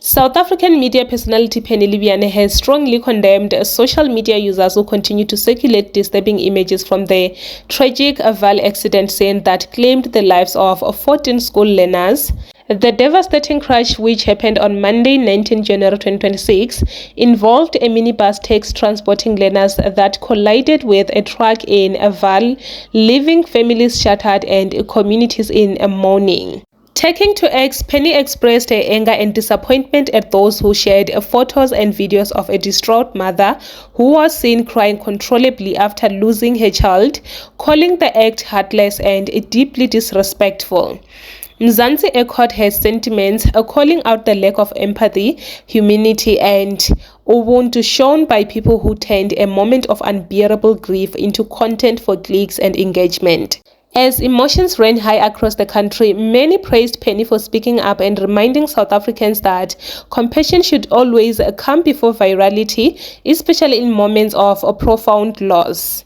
South African media personality Penny Libyane has strongly condemned social media users who continue to circulate disturbing images from the tragic Vaal accident scene that claimed the lives of 14 school learners. The devastating crash, which happened on Monday, 19 January 2026, involved a minibus taxi transporting learners that collided with a truck in Vaal, leaving families shattered and communities in mourning. Taking to X, Penny expressed her anger and disappointment at those who shared photos and videos of a distraught mother who was seen crying uncontrollably after losing her child, calling the act heartless and deeply disrespectful. Mzansi echoed her sentiments, calling out the lack of empathy, humanity, and ubuntu shown by people who turned a moment of unbearable grief into content for clicks and engagement. As emotions ran high across the country, many praised Penny for speaking up and reminding South Africans that compassion should always come before virality, especially in moments of profound loss.